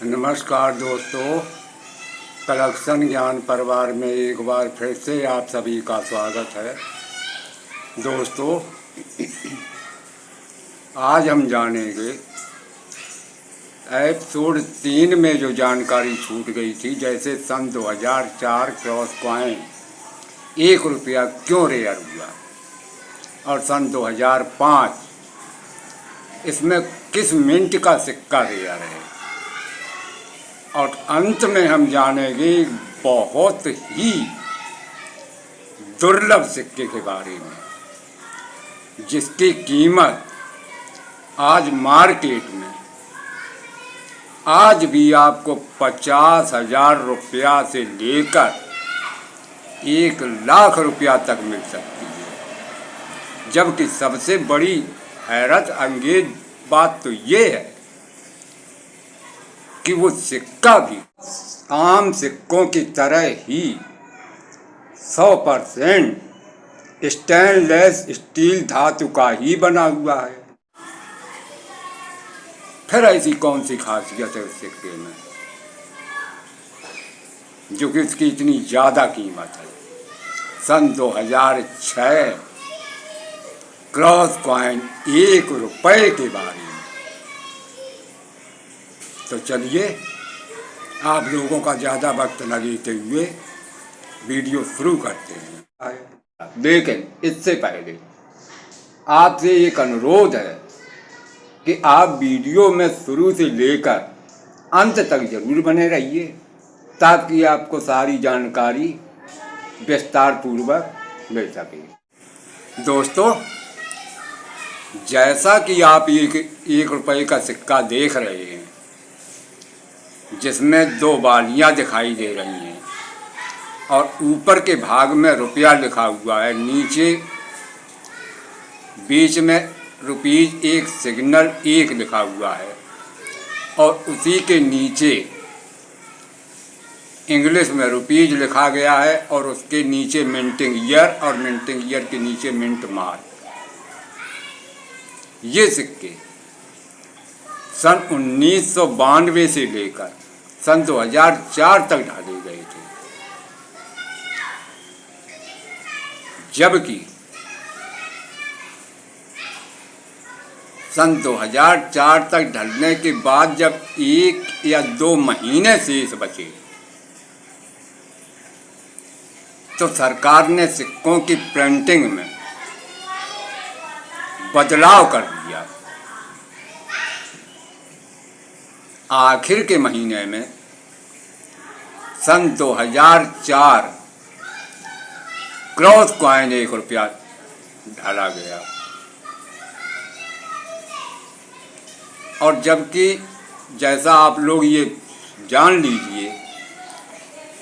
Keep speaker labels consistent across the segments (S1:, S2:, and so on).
S1: नमस्कार दोस्तों, कलेक्शन ज्ञान परिवार में एक बार फिर से आप सभी का स्वागत है। दोस्तों, आज हम जानेंगे एपिसोड 3 में जो जानकारी छूट गई थी, जैसे सन 2004 क्रॉस कॉइन 1 रुपया क्यों रेयर हुआ और सन 2005 इसमें किस मिंट का सिक्का रेयर है, और अंत में हम जानेंगे बहुत ही दुर्लभ सिक्के के बारे में, जिसकी कीमत आज मार्केट में आज भी आपको 50,000 रुपया से लेकर 1,00,000 रुपया तक मिल सकती है। जबकि सबसे बड़ी हैरत अंगेज बात तो ये है कि वो सिक्का भी आम सिक्कों की तरह ही 100% स्टेनलेस स्टील धातु का ही बना हुआ है। फिर ऐसी कौन सी खासियत है उस सिक्के में जो कि उसकी इतनी ज़्यादा कीमत है। सन 2006 क्रॉस कॉइन 1 रुपये के बारे में। तो चलिए, आप लोगों का ज़्यादा वक्त न लेते हुए वीडियो शुरू करते हैं। लेकिन इससे पहले आपसे एक अनुरोध है कि आप वीडियो में शुरू से लेकर अंत तक जरूर बने रहिए, ताकि आपको सारी जानकारी विस्तार पूर्वक मिल सके। दोस्तों, जैसा कि आप एक रुपये का सिक्का देख रहे हैं, जिसमें 2 बालियाँ दिखाई दे रही हैं और ऊपर के भाग में रुपया लिखा हुआ है, नीचे बीच में ₹1 सिग्नल 1 लिखा हुआ है, और उसी के नीचे इंग्लिश में रुपीज लिखा गया है, और उसके नीचे मिंटिंग ईयर, और मिंटिंग ईयर के नीचे मिंट मार्क। ये सिक्के सन 1992 से लेकर सन 2004 तक ढाले गए थे, जबकि सन 2004 तक ढलने के बाद जब 1 या 2 महीने शेष बचे, तो सरकार ने सिक्कों की प्रिंटिंग में बदलाव कर दिया। आखिर के महीने में सन 2004 क्रॉस कॉइन 1 रुपया ढाला गया, और जबकि जैसा आप लोग ये जान लीजिए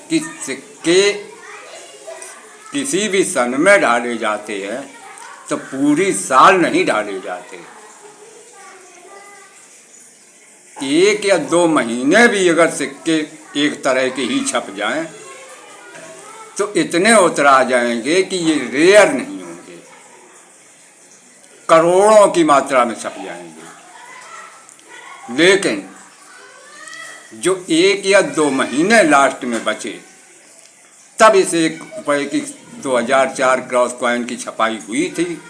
S1: कि सिक्के किसी भी सन में ढाले जाते हैं तो पूरी साल नहीं ढाले जाते। 1 या 2 महीने भी अगर सिक्के एक तरह के ही छप जाएं तो इतने उतरा जाएंगे कि ये रेयर नहीं होंगे, करोड़ों की मात्रा में छप जाएंगे। लेकिन जो 1 या 2 महीने लास्ट में बचे, तब इस 1 रुपये की 2004 क्रॉस कॉइन की छपाई हुई थी,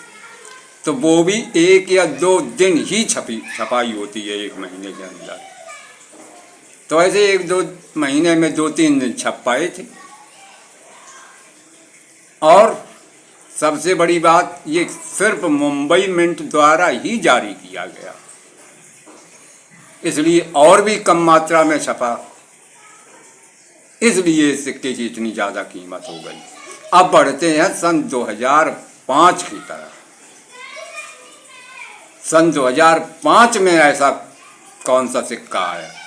S1: तो वो भी 1 या 2 दिन ही छपाई होती है 1 महीने के अंदर। तो ऐसे 1-2 महीने में 2-3 दिन छप पाए थे। और सबसे बड़ी बात, ये सिर्फ मुंबई मिंट द्वारा ही जारी किया गया, इसलिए और भी कम मात्रा में छपा, इसलिए सिक्के की इतनी ज़्यादा कीमत हो गई। अब बढ़ते हैं सन 2005 की तरफ। सन 2005 में ऐसा कौन सा सिक्का है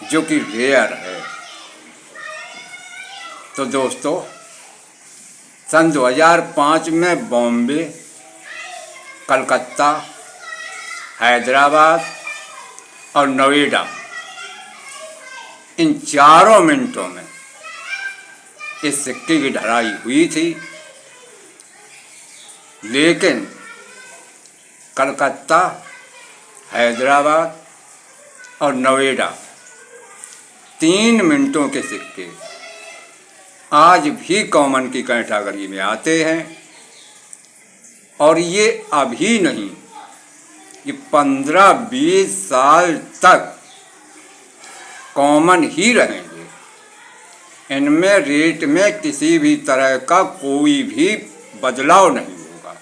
S1: जो कि रेयर है? तो दोस्तों, सन 2005 में बॉम्बे, कलकत्ता, हैदराबाद और नोएडा, इन चारों मिनटों में इस सिक्के की ढलाई हुई थी। लेकिन कलकत्ता, हैदराबाद और नोएडा 3 मिनटों के सिक्के आज भी कॉमन की कैटेगरी में आते हैं। और ये अभी नहीं, ये 15-20 साल तक कॉमन ही रहेंगे। इनमें रेट में किसी भी तरह का कोई भी बदलाव नहीं होगा।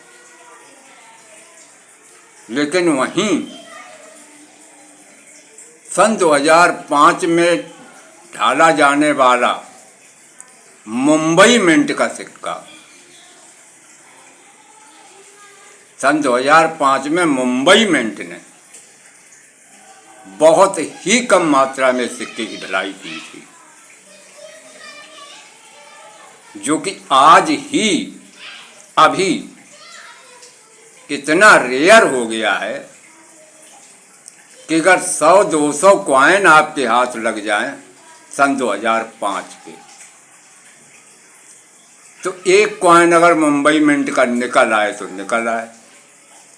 S1: लेकिन वहीं सन 2005 में ढाला जाने वाला मुंबई मिंट का सिक्का, सन 2005 में मुंबई मिंट ने बहुत ही कम मात्रा में सिक्के की ढलाई की थी, जो कि आज ही अभी इतना रेयर हो गया है कि अगर 100-200 कॉइन आपके हाथ लग जाएं सन 2005 के, तो एक कॉइन अगर मुंबई मिंट का निकल आए तो निकल आए,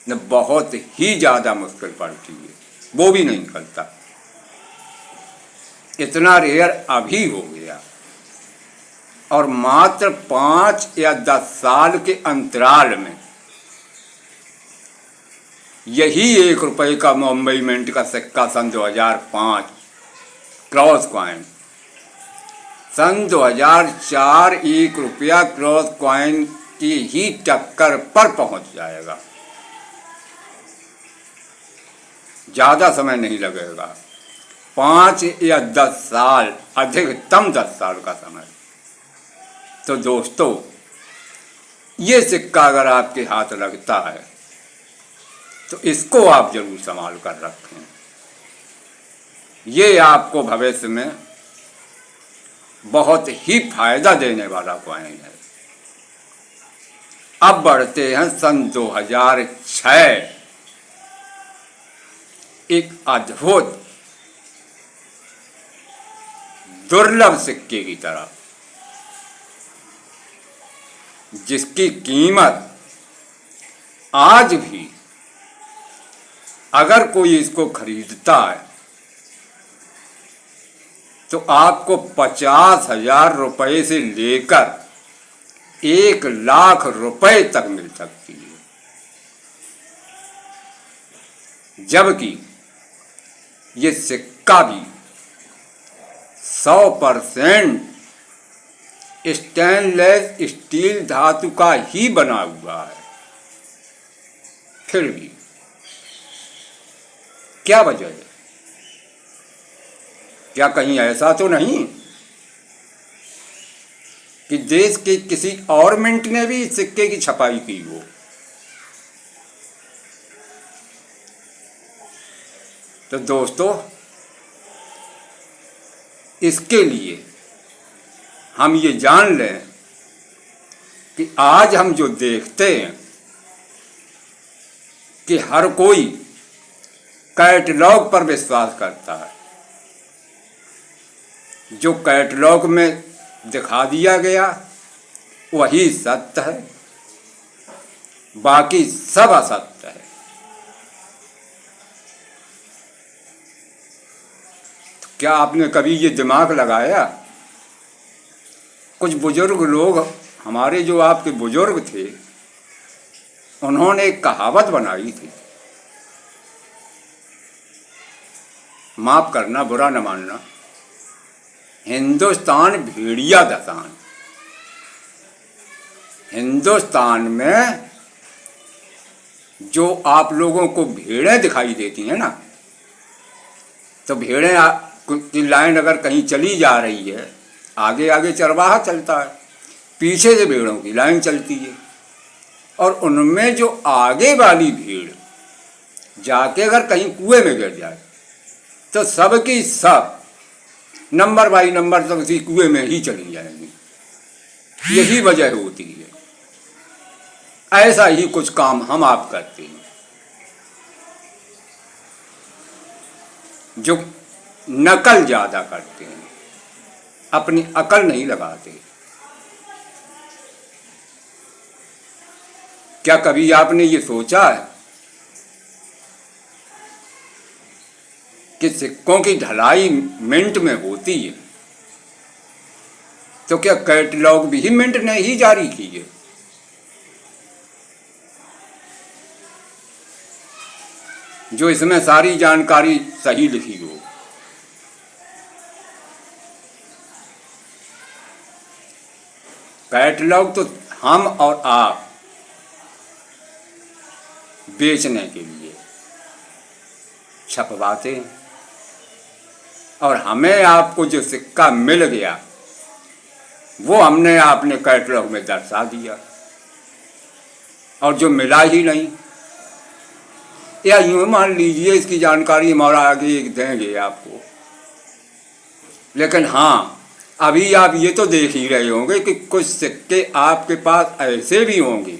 S1: न बहुत ही ज़्यादा मुश्किल पड़ती है, वो भी नहीं निकलता। इतना रेयर अभी हो गया। और मात्र 5 या 10 साल के अंतराल में यही ₹1 का मुंबई मिंट का सिक्का सन 2005 क्रॉस कॉइन, सन 2004 ₹1 क्रॉस कॉइन की ही टक्कर पर पहुंच जाएगा। ज़्यादा समय नहीं लगेगा, 5 या 10 साल, अधिकतम 10 साल का समय। तो दोस्तों, ये सिक्का अगर आपके हाथ लगता है तो इसको आप जरूर संभाल कर रखें। ये आपको भविष्य में बहुत ही फायदा देने वाला कॉइन है। अब बढ़ते हैं सन 2006 एक अद्भुत दुर्लभ सिक्के की तरफ, जिसकी कीमत आज भी अगर कोई इसको खरीदता है तो आपको 50,000 रुपये से लेकर 1 लाख रुपए तक मिल सकती है। जबकि ये सिक्का भी 100% स्टेनलेस स्टील धातु का ही बना हुआ है। फिर भी क्या वजह है? क्या कहीं ऐसा तो नहीं कि देश के किसी और मिंट ने भी इस सिक्के की छपाई की हो? तो दोस्तों, इसके लिए हम ये जान लें कि आज हम जो देखते हैं कि हर कोई कैटलॉग पर विश्वास करता है। जो कैटलॉग में दिखा दिया गया वही सत्य है, बाकी सब असत्य है। तो क्या आपने कभी ये दिमाग लगाया? कुछ बुजुर्ग लोग, हमारे जो आपके बुजुर्ग थे, उन्होंने एक कहावत बनाई थी, माफ करना, बुरा न मानना, हिंदुस्तान भेड़िया दसान। हिंदुस्तान में जो आप लोगों को भेड़ें दिखाई देती हैं ना, तो भेड़ें की लाइन अगर कहीं चली जा रही है, आगे आगे चरवाहा चलता है, पीछे से भेड़ों की लाइन चलती है, और उनमें जो आगे वाली भीड़ जाके अगर कहीं कुएं में गिर जाए तो सबकी सब नंबर बाई नंबर तक उसी कुएं में ही चली जाएंगी। यही वजह होती है। ऐसा ही कुछ काम हम आप करते हैं, जो नकल ज्यादा करते हैं, अपनी अकल नहीं लगाते। क्या कभी आपने ये सोचा है कि सिक्कों की ढलाई मिंट में होती है? तो क्या कैटलॉग भी मिंट ने ही जारी की है? जो इसमें सारी जानकारी सही लिखी हो। कैटलॉग तो हम और आप बेचने के लिए छपवाते हैं, और हमें आपको जो सिक्का मिल गया वो हमने आपने कैटलॉग में दर्शा दिया, और जो मिला ही नहीं, या यूँ मान लीजिए इसकी जानकारी हमारा आगे देंगे आपको। लेकिन हाँ, अभी आप ये तो देख ही रहे होंगे कि कुछ सिक्के आपके पास ऐसे भी होंगे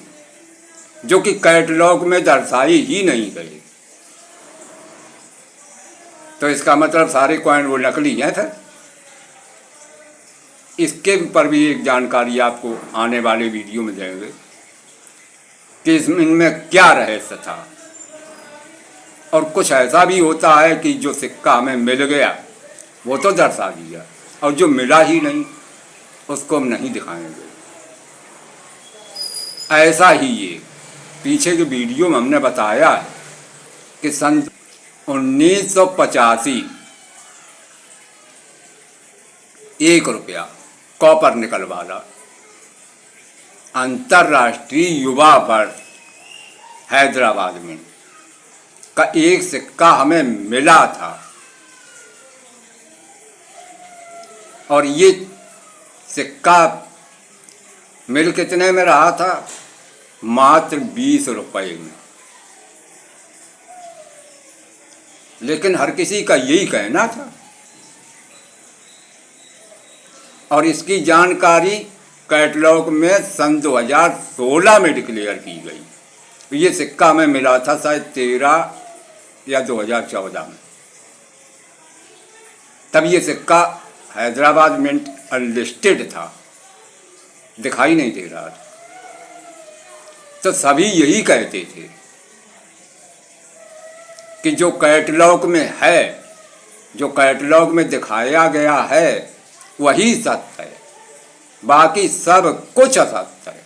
S1: जो कि कैटलॉग में दर्शाए ही नहीं गए। तो इसका मतलब सारे कॉइन वो नकली हैं सर। इसके पर भी एक जानकारी आपको आने वाले वीडियो में देंगे कि इनमें क्या रहस्य था। और कुछ ऐसा भी होता है कि जो सिक्का हमें मिल गया वो तो दर्शा दिया, और जो मिला ही नहीं उसको हम नहीं दिखाएंगे। ऐसा ही ये पीछे के वीडियो में हमने बताया है कि सन 1985 ₹1 कॉपर निकल वाला अंतर्राष्ट्रीय युवा वर्ष हैदराबाद में का एक सिक्का हमें मिला था, और ये सिक्का मिल कितने में रहा था? मात्र ₹20 में। लेकिन हर किसी का यही कहना था, और इसकी जानकारी कैटलॉग में सन 2016 में डिक्लेयर की गई। ये सिक्का हमें मिला था शायद 13 या 2014 में। तब ये सिक्का हैदराबाद मिंट अनलिस्टेड था, दिखाई नहीं दे रहा था। तो सभी यही कहते थे कि जो कैटलॉग में है, जो कैटलॉग में दिखाया गया है वही सत्य है, बाकी सब कुछ असत्य है।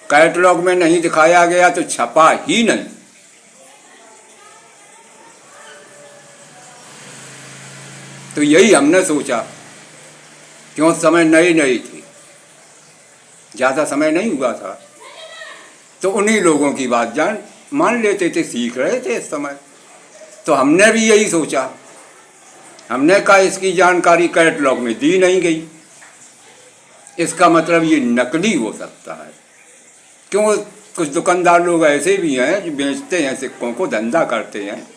S1: कैटलॉग में नहीं दिखाया गया तो छपा ही नहीं। तो यही हमने सोचा, क्यों समय नई नई थी, ज़्यादा समय नहीं हुआ था, तो उन्हीं लोगों की बात मान लेते थे, सीख रहे थे इस समय। तो हमने भी यही सोचा, हमने कहा इसकी जानकारी कैटलॉग में दी नहीं गई, इसका मतलब ये नकली हो सकता है। क्यों, कुछ दुकानदार लोग ऐसे भी हैं जो बेचते हैं सिक्कों को, धंधा करते हैं,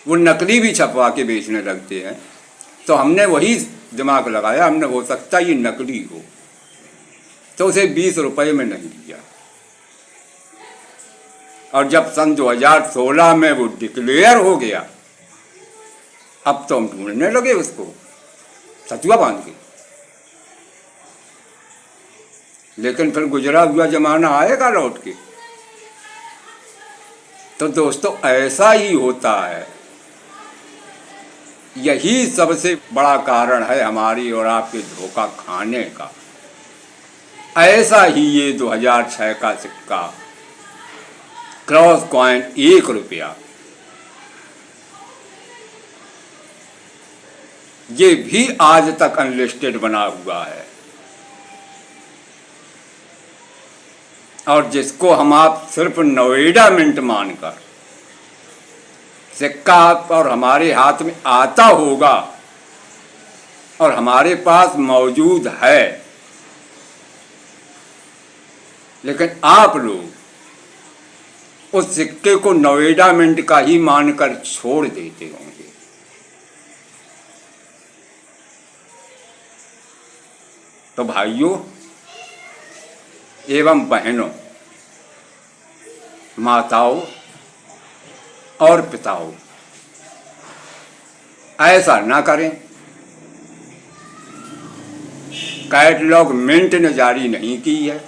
S1: वो नकली भी छपवा के बेचने लगते हैं। तो हमने वही दिमाग लगाया, हमने हो सकता ये नकली हो, तो उसे ₹20 में नहीं दिया। और जब सन 2016 में वो डिक्लेयर हो गया, अब तो हम ढूंढने लगे उसको सचुआ बांध के। लेकिन फिर गुजरा हुआ जमाना आएगा लौट के। तो दोस्तों ऐसा ही होता है, यही सबसे बड़ा कारण है हमारी और आपके धोखा खाने का। ऐसा ही ये 2006 का सिक्का क्रॉस कॉइन ₹1, ये भी आज तक अनलिस्टेड बना हुआ है, और जिसको हम आप सिर्फ नोएडा मिंट मानकर सिक्का और हमारे हाथ में आता होगा और हमारे पास मौजूद है, लेकिन आप लोग उस सिक्के को नोएडा मिंट का ही मानकर छोड़ देते होंगे। तो भाइयों एवं बहनों, माताओं और पिताओं, ऐसा ना करें। कैटलॉग मिंट ने जारी नहीं की है,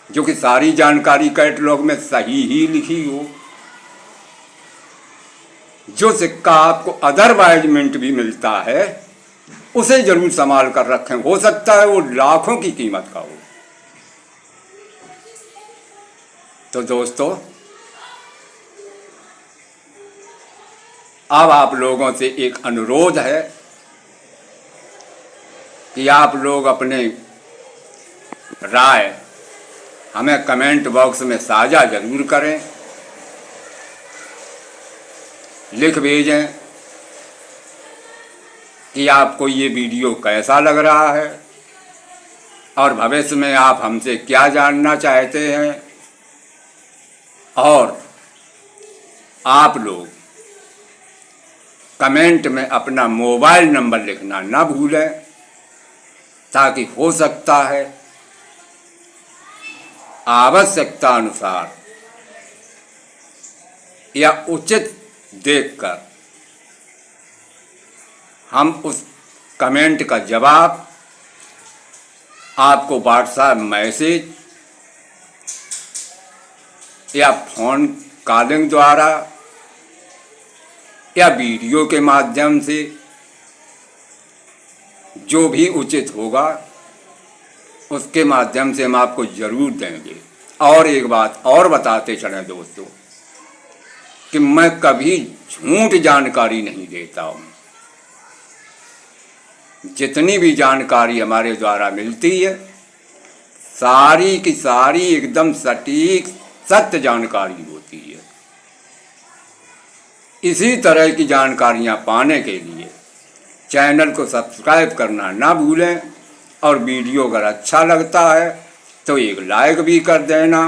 S1: जो कि सारी जानकारी कैटलॉग में सही ही लिखी हो। जो सिक्का आपको अदरवाइज मिंट भी मिलता है उसे जरूर संभाल कर रखें, हो सकता है वो लाखों की कीमत का हो। तो दोस्तों, अब आप लोगों से एक अनुरोध है कि आप लोग अपने राय हमें कमेंट बॉक्स में साझा जरूर करें, लिख भेजें कि आपको ये वीडियो कैसा लग रहा है और भविष्य में आप हमसे क्या जानना चाहते हैं। और आप लोग कमेंट में अपना मोबाइल नंबर लिखना ना भूलें, ताकि हो सकता है आवश्यकता अनुसार या उचित देखकर हम उस कमेंट का जवाब आपको व्हाट्सएप मैसेज या फ़ोन कॉलिंग द्वारा या वीडियो के माध्यम से जो भी उचित होगा उसके माध्यम से हम आपको ज़रूर देंगे। और एक बात और बताते चलें दोस्तों कि मैं कभी झूठ जानकारी नहीं देता हूँ। जितनी भी जानकारी हमारे द्वारा मिलती है सारी की सारी एकदम सटीक सत्य जानकारी होती है। इसी तरह की जानकारियाँ पाने के लिए चैनल को सब्सक्राइब करना ना भूलें, और वीडियो अगर अच्छा लगता है तो एक लाइक भी कर देना।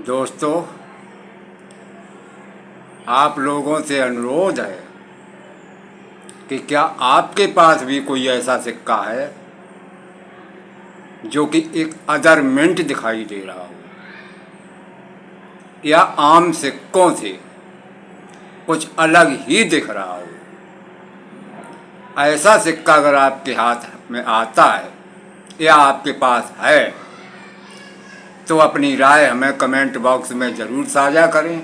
S1: दोस्तों, आप लोगों से अनुरोध है कि क्या आपके पास भी कोई ऐसा सिक्का है जो कि एक अदर मिंट दिखाई दे रहा हो, या आम सिक्कों से कुछ अलग ही दिख रहा हो। ऐसा सिक्का अगर आपके हाथ में आता है या आपके पास है तो अपनी राय हमें कमेंट बॉक्स में ज़रूर साझा करें।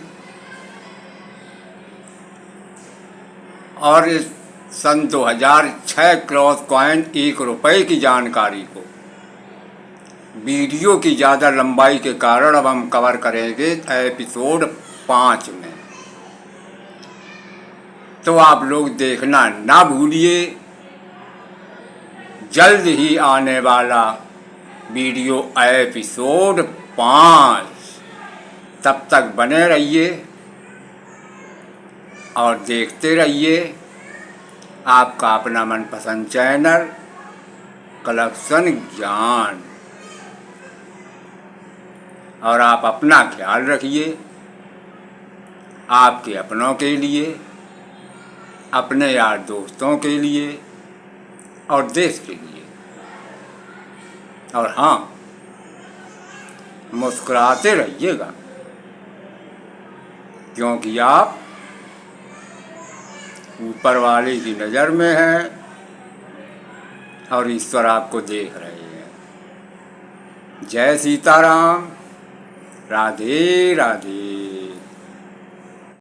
S1: और इस सन 2006 क्रॉस कॉइन 1 रुपये की जानकारी को वीडियो की ज़्यादा लंबाई के कारण अब हम कवर करेंगे एपिसोड 5 में। तो आप लोग देखना ना भूलिए जल्द ही आने वाला वीडियो एपिसोड 5। तब तक बने रहिए और देखते रहिए आपका अपना मनपसंद चैनल कलेक्शन ज्ञान। और आप अपना ख्याल रखिए, आपके अपनों के लिए, अपने यार दोस्तों के लिए और देश के लिए। और हाँ, मुस्कुराते रहिएगा, क्योंकि आप ऊपर वाले की नज़र में हैं और ईश्वर आपको देख रहे हैं। जय सीताराम, राधे राधे।